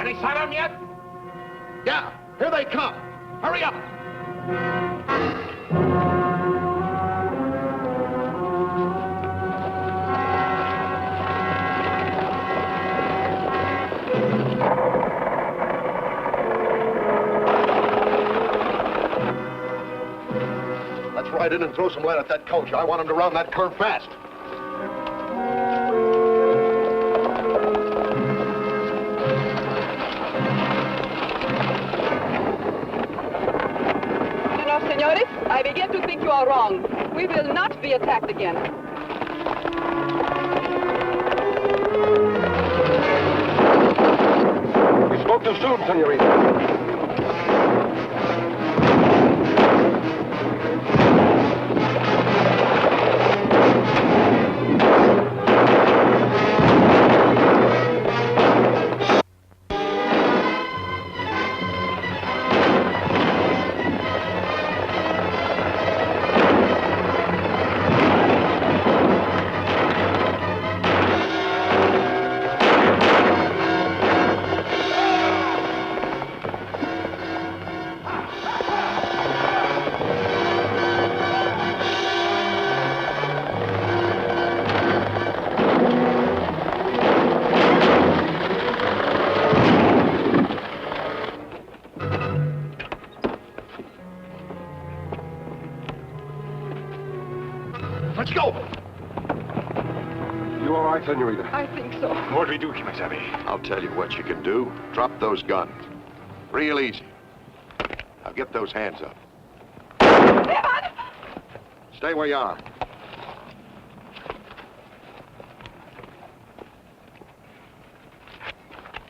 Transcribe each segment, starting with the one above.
Any sign of them yet? Yeah, here they come. Hurry up. Let's ride in and throw some light at that coach. I want him to round that curve fast. Senores, I begin to think you are wrong. We will not be attacked again. You spoke too soon, senorita. Let's go! You all right, senorita? I think so. What do we do, Kemo Sabe? I'll tell you what you can do. Drop those guns. Real easy. Now get those hands up. Evan! Stay where you are.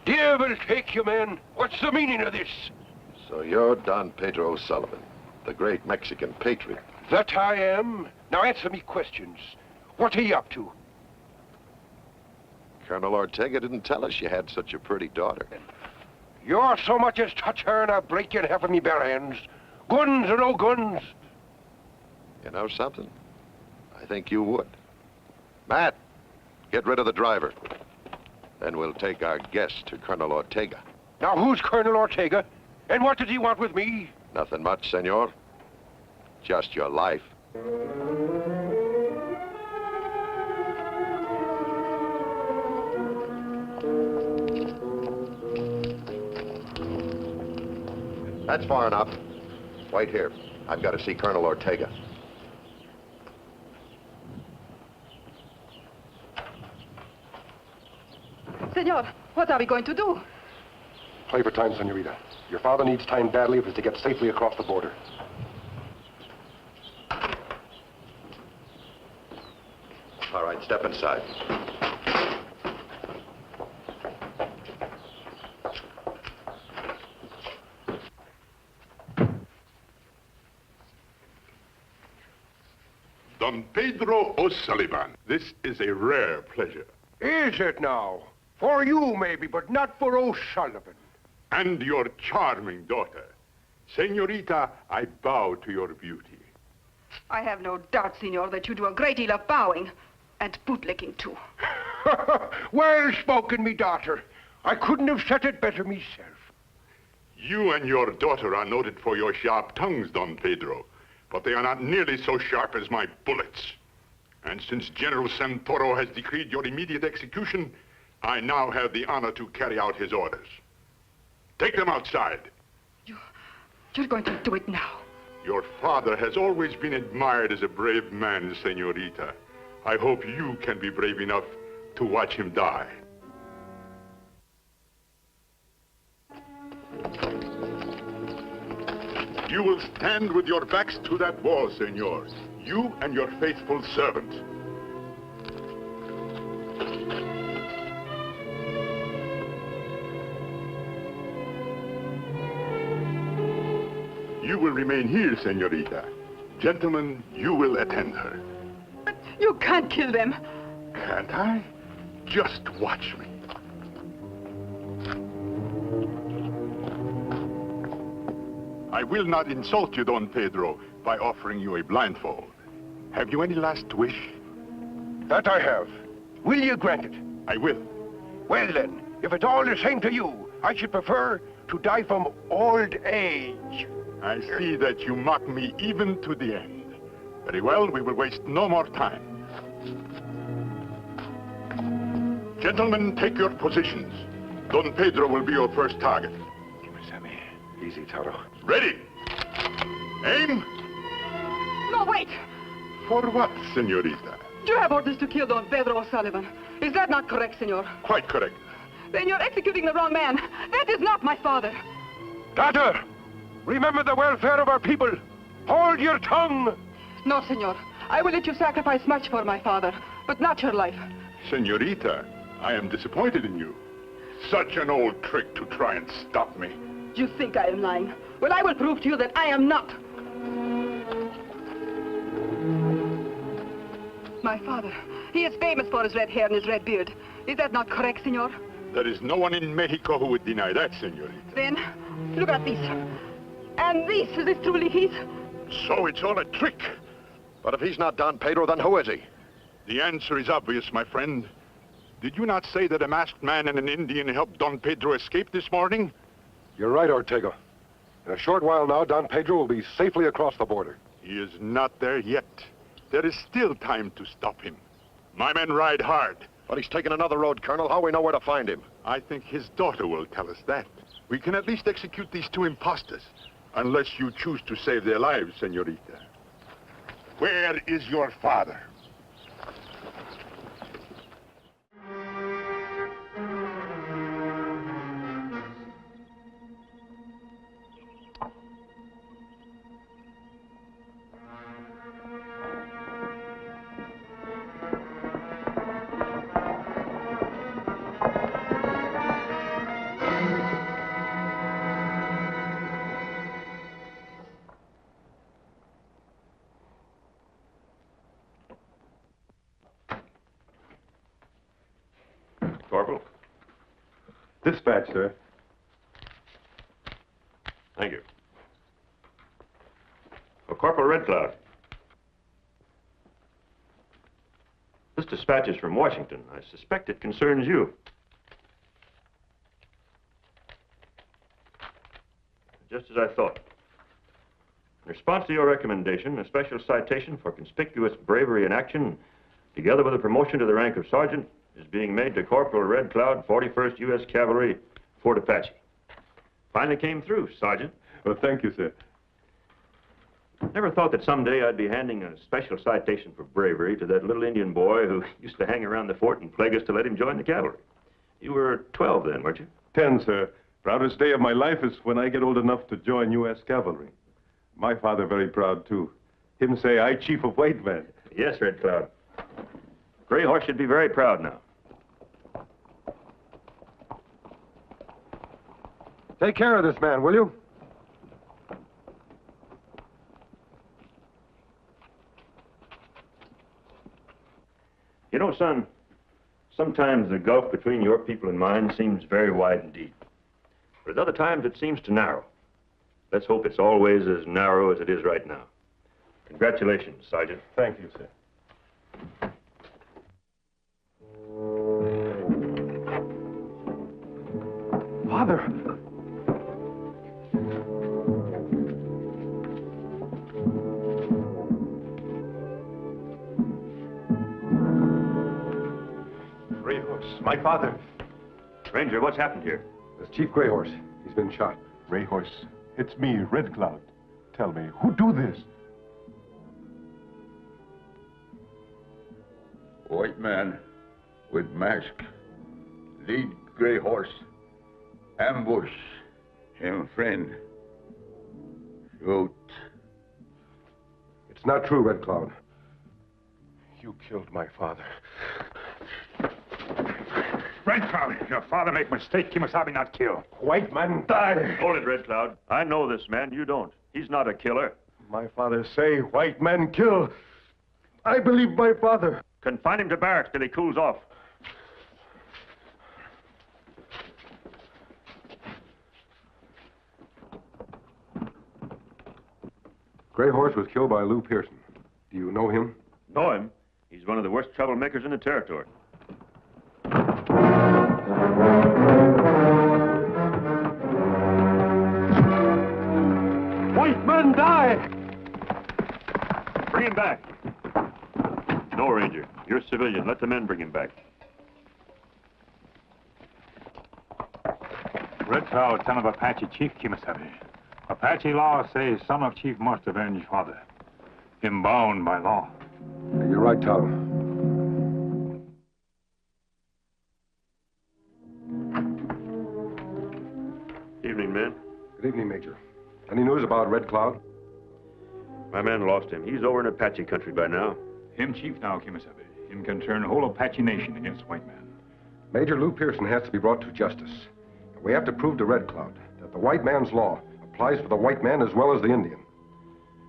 Devil take you, man. What's the meaning of this? So you're Don Pedro O'Sullivan, the great Mexican patriot. That I am. Now answer me questions. What are you up to? Colonel Ortega didn't tell us you had such a pretty daughter. You're so much as touch her and I'll break you in half of me bare hands. Guns or no guns. You know something? I think you would. Matt, get rid of the driver. Then we'll take our guest to Colonel Ortega. Now who's Colonel Ortega? And what does he want with me? Nothing much, senor. Just your life. That's far enough. Wait here. I've got to see Colonel Ortega. Senor, what are we going to do? Play for time, senorita. Your father needs time badly if he's to get safely across the border. All right, step inside. Don Pedro O'Sullivan, this is a rare pleasure. Is it now? For you, maybe, but not for O'Sullivan. And your charming daughter. Senorita, I bow to your beauty. I have no doubt, senor, that you do a great deal of bowing. And bootlicking, too. Well spoken, me daughter. I couldn't have said it better myself. You and your daughter are noted for your sharp tongues, Don Pedro. But they are not nearly so sharp as my bullets. And since General Santoro has decreed your immediate execution, I now have the honor to carry out his orders. Take them outside. You're going to do it now. Your father has always been admired as a brave man, senorita. I hope you can be brave enough to watch him die. You will stand with your backs to that wall, senor. You and your faithful servant. You will remain here, senorita. Gentlemen, you will attend her. But you can't kill them. Can't I? Just watch me. I will not insult you, Don Pedro, by offering you a blindfold. Have you any last wish? That I have. Will you grant it? I will. Well then, if it's all the same to you, I should prefer to die from old age. I see that you mock me even to the end. Very well, we will waste no more time. Gentlemen, take your positions. Don Pedro will be your first target. Kemo Sabe. Easy, Tonto. Ready? Aim. No, wait! For what, senorita? Do you have orders to kill Don Pedro O'Sullivan? Is that not correct, senor? Quite correct. Then you're executing the wrong man. That is not my father. Daughter, remember the welfare of our people. Hold your tongue. No, senor. I will let you sacrifice much for my father, but not your life. Senorita, I am disappointed in you. Such an old trick to try and stop me. You think I am lying? Well, I will prove to you that I am not. My father, he is famous for his red hair and his red beard. Is that not correct, senor? There is no one in Mexico who would deny that, senorita. Then, look at this. And this, is this truly his? So it's all a trick. But if he's not Don Pedro, then who is he? The answer is obvious, my friend. Did you not say that a masked man and an Indian helped Don Pedro escape this morning? You're right, Ortega. In a short while now, Don Pedro will be safely across the border. He is not there yet. There is still time to stop him. My men ride hard. But he's taken another road, Colonel. How we know where to find him? I think his daughter will tell us that. We can at least execute these two impostors. Unless you choose to save their lives, senorita. Where is your father? Corporal. Dispatch, sir. Thank you. For Corporal Red Cloud. This dispatch is from Washington. I suspect it concerns you. Just as I thought. In response to your recommendation, a special citation for conspicuous bravery in action, together with a promotion to the rank of sergeant, is being made to Corporal Red Cloud, 41st U.S. Cavalry, Fort Apache. Finally came through, Sergeant. Well, thank you, sir. Never thought that someday I'd be handing a special citation for bravery to that little Indian boy who used to hang around the fort and plague us to let him join the cavalry. You were 12 then, weren't you? 10, sir. Proudest day of my life is when I get old enough to join U.S. Cavalry. My father very proud, too. Him say, I chief of white men. Yes, Red Cloud. Gray Horse should be very proud now. Take care of this man, will you? You know, son, sometimes the gulf between your people and mine seems very wide indeed. But at other times it seems to narrow. Let's hope it's always as narrow as it is right now. Congratulations, Sergeant. Thank you, sir. Father! Gray Horse, my father. Ranger, what's happened here? It's Chief Gray Horse. He's been shot. Gray Horse, it's me, Red Cloud. Tell me, who do this? White man with mask. Lead Gray Horse. Ambush him, friend. Shoot. It's not true, Red Cloud. You killed my father. Red Cloud, your father make mistake. Kemo Sabe not kill. White man die. Hold it, Red Cloud. I know this man. You don't. He's not a killer. My father say white men kill. I believe my father. Confine him to barracks till he cools off. Gray Horse was killed by Lou Pearson. Do you know him? Know him? He's one of the worst troublemakers in the territory. And let the men bring him back. Red Cloud, son of Apache Chief Kemo Sabe. Apache law says son of chief must avenge father. Him bound by law. You're right, Tonto. Evening, men. Good evening, Major. Any news about Red Cloud? My man lost him. He's over in Apache country by now. Him chief now, Kemo Sabe. Him can turn whole Apache nation against white man. Major Lou Pearson has to be brought to justice. We have to prove to Red Cloud that the white man's law applies to the white man as well as the Indian.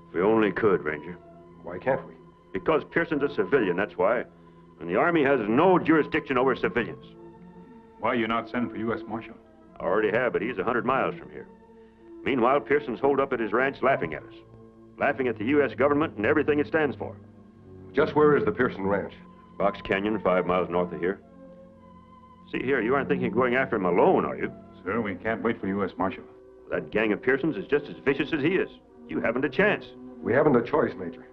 If we only could, Ranger. Why can't we? Because Pearson's a civilian, that's why. And the Army has no jurisdiction over civilians. Why you not send for U.S. Marshal? I already have, but he's 100 miles from here. Meanwhile, Pearson's holed up at his ranch laughing at us. Laughing at the U.S. government and everything it stands for. Just where is the Pearson Ranch? Box Canyon, 5 miles north of here. See here, you aren't thinking of going after him alone, are you? Sir, we can't wait for U.S. Marshal. That gang of Pearsons is just as vicious as he is. You haven't a chance. We haven't a choice, Major.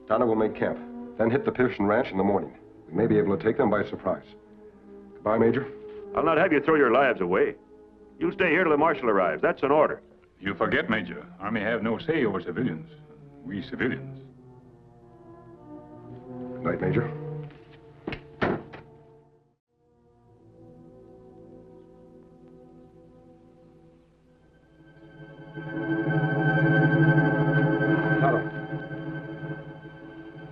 Tonto will make camp, then hit the Pearson Ranch in the morning. We may be able to take them by surprise. Goodbye, Major. I'll not have you throw your lives away. You'll stay here till the marshal arrives. That's an order. You forget, Major. Army have no say over civilians. We civilians. Good night, Major. Tonto.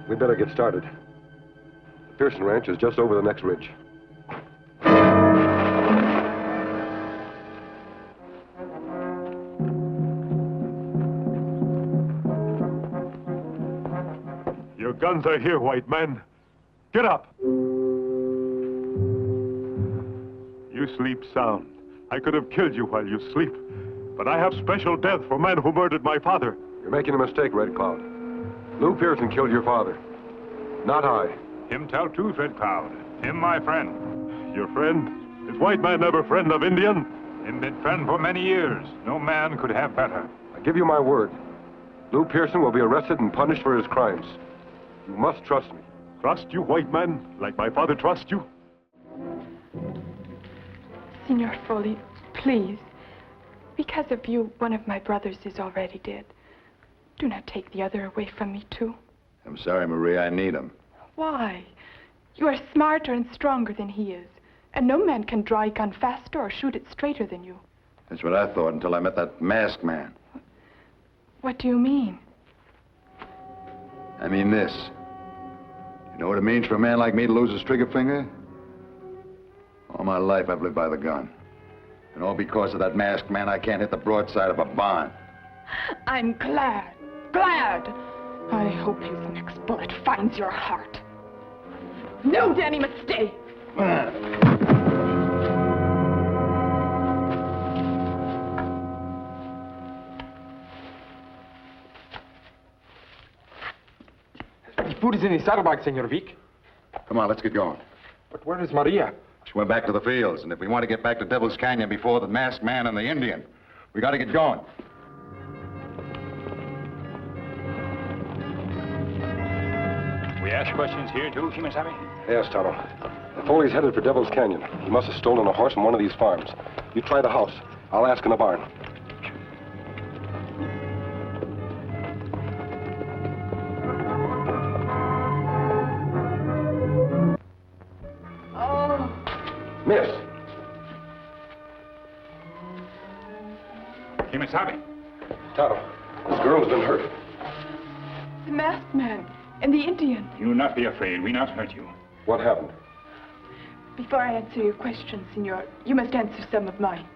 We'd better get started. The Pearson Ranch is just over the next ridge. Your guns are here, white man. Get up. You sleep sound. I could have killed you while you sleep. But I have special death for man who murdered my father. You're making a mistake, Red Cloud. Lou Pearson killed your father. Not I. Him tell truth, Red Cloud. Him my friend. Your friend? Is white man ever friend of Indian? Him been friend for many years. No man could have better. I give you my word. Lou Pearson will be arrested and punished for his crimes. You must trust me. Trust you, white man, like my father trusts you? Senor Foley, please. Because of you, one of my brothers is already dead. Do not take the other away from me, too. I'm sorry, Marie. I need him. Why? You are smarter and stronger than he is. And no man can draw a gun faster or shoot it straighter than you. That's what I thought until I met that masked man. What do you mean? I mean this. You know what it means for a man like me to lose his trigger finger? All my life I've lived by the gun. And all because of that masked man, I can't hit the broadside of a barn. I'm glad. Glad. I hope his next bullet finds your heart. No, Danny must stay. The food is in the saddlebag, Senor Vic. Come on, let's get going. But where is Maria? She went back to the fields, and if we want to get back to Devil's Canyon before the masked man and the Indian, we got to get going. We ask questions here, too, Kemo Sabe? Yes, Tonto. Foley's headed for Devil's Canyon. He must have stolen a horse from one of these farms. You try the house. I'll ask in the barn. Oh. Miss. Kemo Sabe. Tonto, this girl's been hurt. The masked man and the Indian. You not be afraid. We not hurt you. What happened? Before I answer your question, Senor, you must answer some of mine.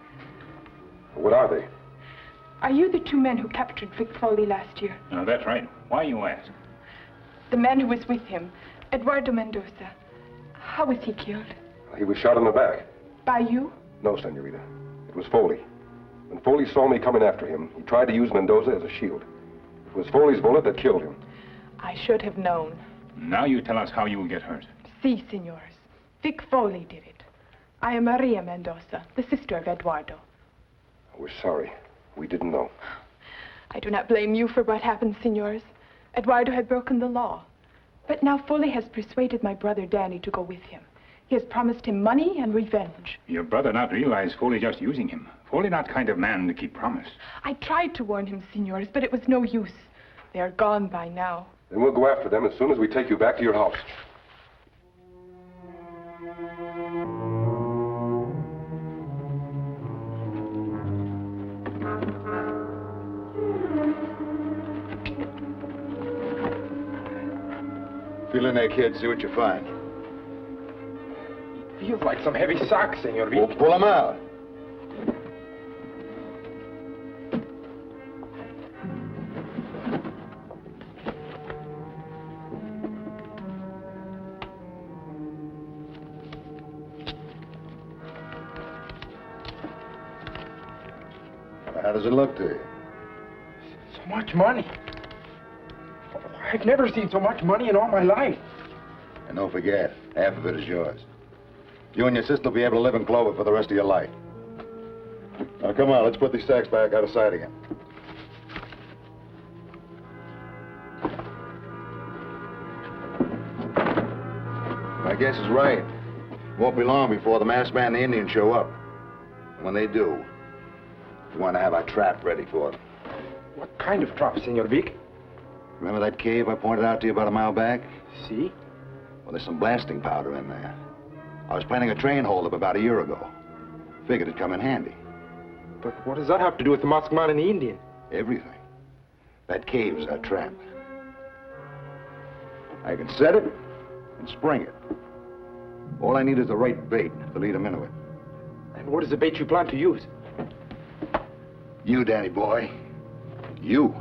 What are they? Are you the two men who captured Vic Foley last year? No, that's right. Why you ask? The man who was with him, Eduardo Mendoza. How was he killed? He was shot in the back. By you? No, Senorita. It was Foley. When Foley saw me coming after him, he tried to use Mendoza as a shield. It was Foley's bullet that killed him. I should have known. Now you tell us how you will get hurt. Si, senors. Vic Foley did it. I am Maria Mendoza, the sister of Eduardo. We're sorry. We didn't know. I do not blame you for what happened, senors. Eduardo had broken the law. But now Foley has persuaded my brother Danny to go with him. He has promised him money and revenge. Your brother not realize Foley just using him. Foley not kind of man to keep promise. I tried to warn him, senors, but it was no use. They are gone by now. Then we'll go after them as soon as we take you back to your house. Feel in there, kid. See what you find. Feels like some heavy socks, Senor Vic. Well, pull them out. How does it look to you? So much money. I've never seen so much money in all my life. And don't forget, half of it is yours. You and your sister will be able to live in Clover for the rest of your life. Now, come on, let's put these sacks back out of sight again. My guess is right. Won't be long before the masked man and the Indians show up. And when they do, we want to have our trap ready for them. What kind of trap, Senor Vic? Remember that cave I pointed out to you about a mile back? See? Well, there's some blasting powder in there. I was planning a train holdup about a year ago. Figured it'd come in handy. But what does that have to do with the masked man and the Indian? Everything. That cave's our trap. I can set it and spring it. All I need is the right bait to lead them into it. And what is the bait you plan to use? You, Danny boy. You.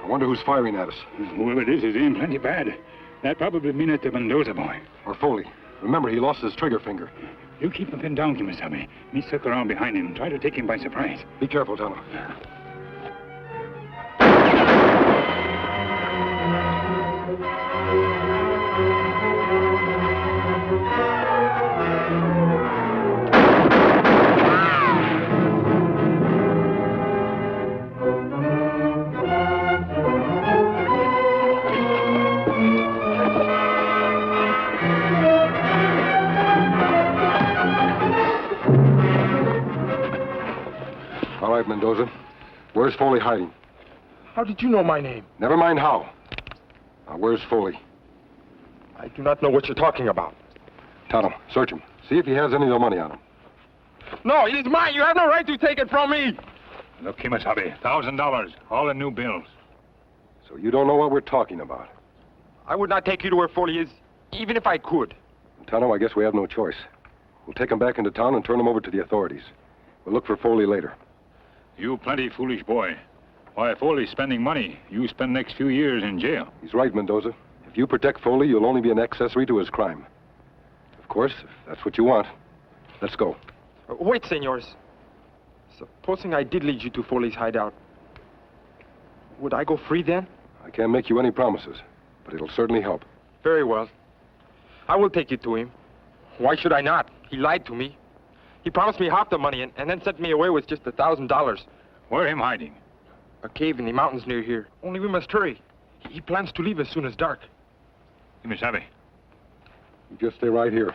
I wonder who's firing at us. Whoever it is aimed plenty bad. That probably mean it's the Mendoza boy. Or Foley. Remember, he lost his trigger finger. You keep him pinned down, Kemo Sabe. Me circle around behind him and try to take him by surprise. Be careful, Tonto. All right, Mendoza. Where's Foley hiding? How did you know my name? Never mind how. Now, where's Foley? I do not know what you're talking about. Tonto, search him. See if he has any of the money on him. No, it is mine. You have no right to take it from me. Look, Kemo Sabe, $1,000, all in new bills. So you don't know what we're talking about. I would not take you to where Foley is, even if I could. Tonto, I guess we have no choice. We'll take him back into town and turn him over to the authorities. We'll look for Foley later. You plenty foolish boy. Why, Foley's spending money. You spend next few years in jail. He's right, Mendoza. If you protect Foley, you'll only be an accessory to his crime. Of course, if that's what you want. Let's go. Wait, senors. Supposing I did lead you to Foley's hideout, would I go free then? I can't make you any promises, but it'll certainly help. Very well. I will take you to him. Why should I not? He lied to me. He promised me half the money and then sent me away with just $1,000. Where him hiding? A cave in the mountains near here. Only we must hurry. He plans to leave as soon as dark. Kemo Sabe. You just stay right here.